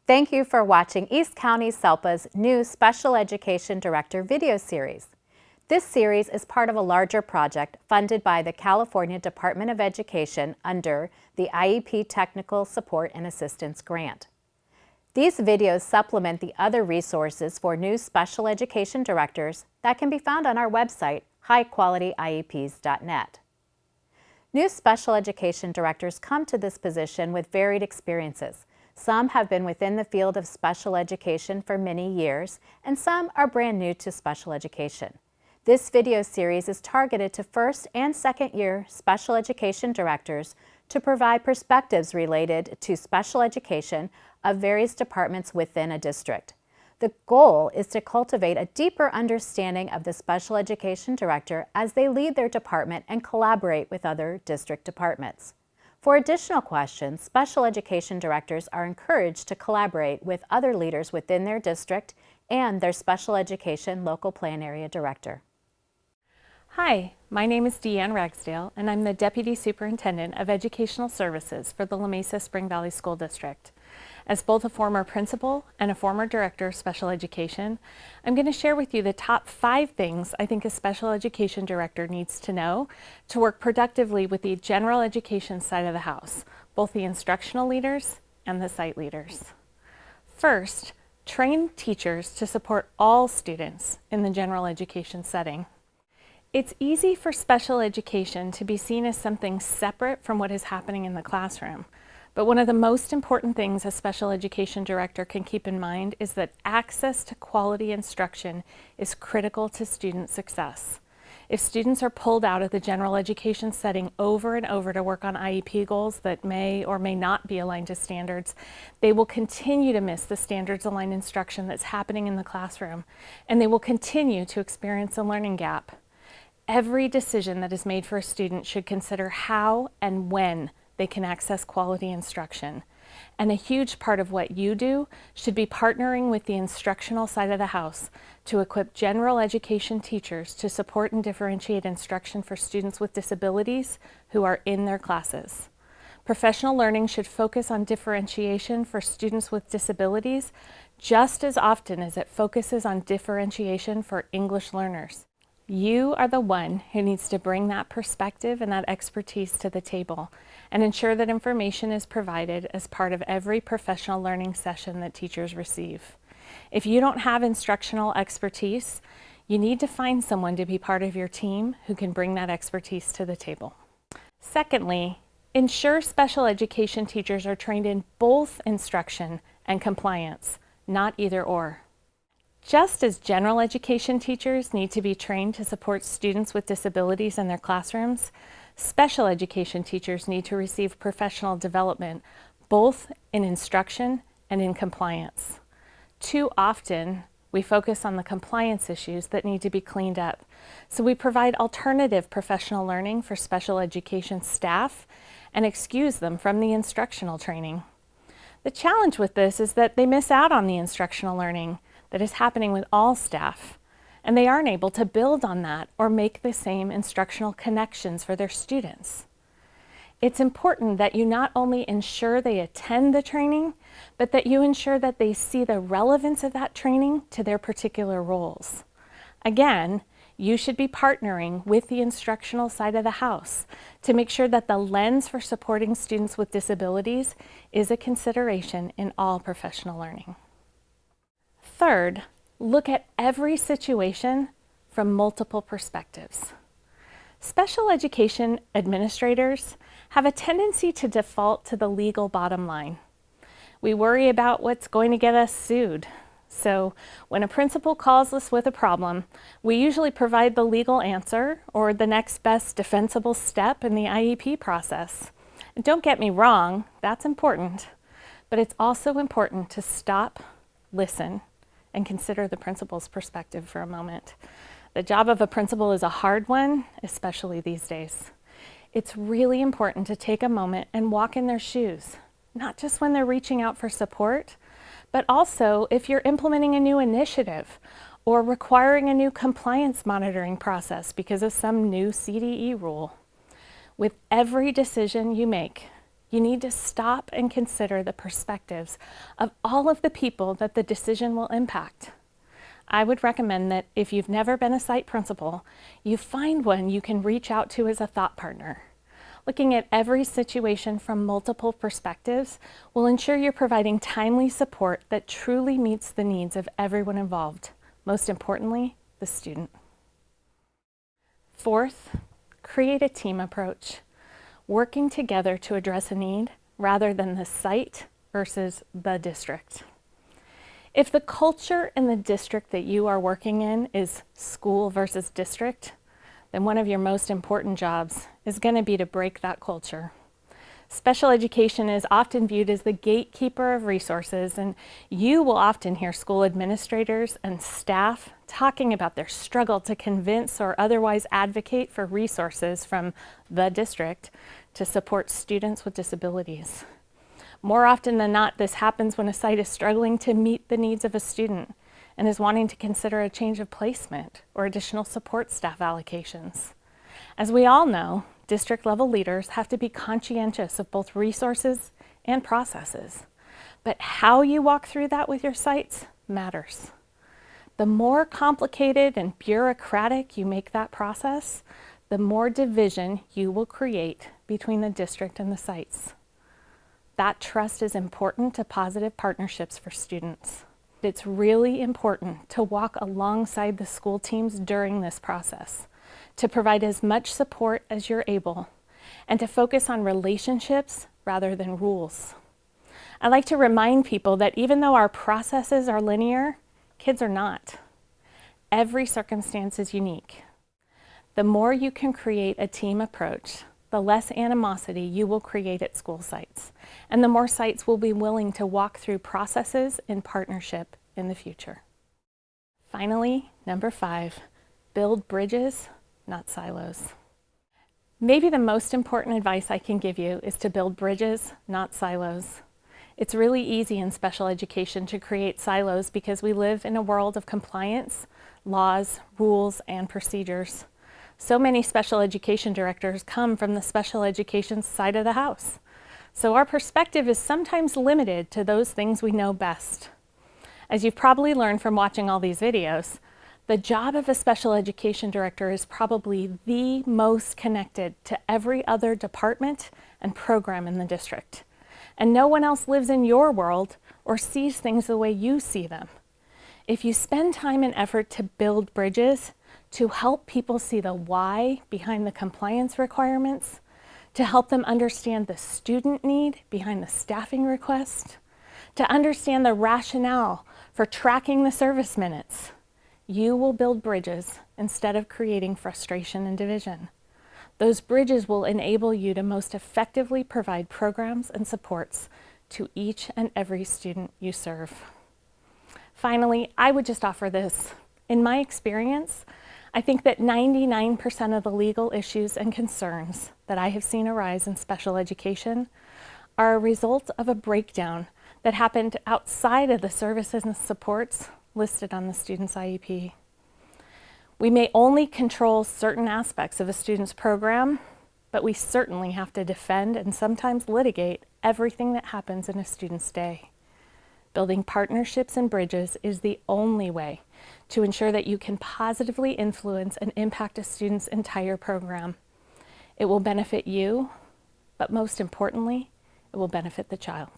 Thank you for watching East County SELPA's new Special Education Director video series. This series is part of a larger project funded by the California Department of Education under the IEP Technical Support and Assistance Grant. These videos supplement the other resources for new special education directors that can be found on our website, highqualityiep's.net. New special education directors come to this position with varied experiences. Some have been within the field of special education for many years, and some are brand new to special education. This video series is targeted to first and second year special education directors to provide perspectives related to special education of various departments within a district. The goal is to cultivate a deeper understanding of the special education director as they lead their department and collaborate with other district departments. For additional questions, special education directors are encouraged to collaborate with other leaders within their district and their special education local plan area director. Hi, my name is Deann Ragsdale, and I'm the Deputy Superintendent of Educational Services for the Mesa-Spring Valley School District. As both a former principal and a former director of special education, I'm going to share with you the top 5 things I think a special education director needs to know to work productively with the general education side of the house, both the instructional leaders and the site leaders. First, train teachers to support all students in the general education setting. It's easy for special education to be seen as something separate from what is happening in the classroom. But one of the most important things a special education director can keep in mind is that access to quality instruction is critical to student success. If students are pulled out of the general education setting over and over to work on IEP goals that may or may not be aligned to standards, they will continue to miss the standards-aligned instruction that's happening in the classroom, and they will continue to experience a learning gap. Every decision that is made for a student should consider how and when they can access quality instruction. And a huge part of what you do should be partnering with the instructional side of the house to equip general education teachers to support and differentiate instruction for students with disabilities who are in their classes. Professional learning should focus on differentiation for students with disabilities just as often as it focuses on differentiation for English learners. You are the one who needs to bring that perspective and that expertise to the table and ensure that information is provided as part of every professional learning session that teachers receive. If you don't have instructional expertise, you need to find someone to be part of your team who can bring that expertise to the table. Secondly, ensure special education teachers are trained in both instruction and compliance, not either or. Just as general education teachers need to be trained to support students with disabilities in their classrooms, special education teachers need to receive professional development, both in instruction and in compliance. Too often, we focus on the compliance issues that need to be cleaned up, so we provide alternative professional learning for special education staff and excuse them from the instructional training. The challenge with this is that they miss out on the instructional learning that is happening with all staff, and they aren't able to build on that or make the same instructional connections for their students. It's important that you not only ensure they attend the training, but that you ensure that they see the relevance of that training to their particular roles. Again, you should be partnering with the instructional side of the house to make sure that the lens for supporting students with disabilities is a consideration in all professional learning. Third, look at every situation from multiple perspectives. Special education administrators have a tendency to default to the legal bottom line. We worry about what's going to get us sued. So when a principal calls us with a problem, we usually provide the legal answer or the next best defensible step in the IEP process. And don't get me wrong, that's important, but it's also important to stop, listen, and consider the principal's perspective for a moment. The job of a principal is a hard one, especially these days. It's really important to take a moment and walk in their shoes, not just when they're reaching out for support, but also if you're implementing a new initiative or requiring a new compliance monitoring process because of some new CDE rule. With every decision you make, You need to stop and consider the perspectives of all of the people that the decision will impact. I would recommend that if you've never been a site principal, you find one you can reach out to as a thought partner. Looking at every situation from multiple perspectives will ensure you're providing timely support that truly meets the needs of everyone involved, most importantly, the student. Fourth, create a team approach, working together to address a need rather than the site versus the district. If the culture in the district that you are working in is school versus district, then one of your most important jobs is going to be to break that culture. Special education is often viewed as the gatekeeper of resources, and you will often hear school administrators and staff talking about their struggle to convince or otherwise advocate for resources from the district to support students with disabilities. More often than not, this happens when a site is struggling to meet the needs of a student and is wanting to consider a change of placement or additional support staff allocations. As we all know, district-level leaders have to be conscientious of both resources and processes. But how you walk through that with your sites matters. The more complicated and bureaucratic you make that process, the more division you will create between the district and the sites. That trust is important to positive partnerships for students. It's really important to walk alongside the school teams during this process, to provide as much support as you're able, and to focus on relationships rather than rules. I like to remind people that even though our processes are linear, kids are not. Every circumstance is unique. The more you can create a team approach, the less animosity you will create at school sites, and the more sites will be willing to walk through processes in partnership in the future. Finally, number 5, build bridges, not silos. Maybe the most important advice I can give you is to build bridges, not silos. It's really easy in special education to create silos because we live in a world of compliance, laws, rules, and procedures. So many special education directors come from the special education side of the house. So our perspective is sometimes limited to those things we know best. As you've probably learned from watching all these videos, the job of a special education director is probably the most connected to every other department and program in the district. And no one else lives in your world or sees things the way you see them. If you spend time and effort to build bridges, to help people see the why behind the compliance requirements, to help them understand the student need behind the staffing request, to understand the rationale for tracking the service minutes, you will build bridges instead of creating frustration and division. Those bridges will enable you to most effectively provide programs and supports to each and every student you serve. Finally, I would just offer this. In my experience, I think that 99% of the legal issues and concerns that I have seen arise in special education are a result of a breakdown that happened outside of the services and supports listed on the student's IEP. We may only control certain aspects of a student's program, but we certainly have to defend and sometimes litigate everything that happens in a student's day. Building partnerships and bridges is the only way to ensure that you can positively influence and impact a student's entire program. It will benefit you, but most importantly, it will benefit the child.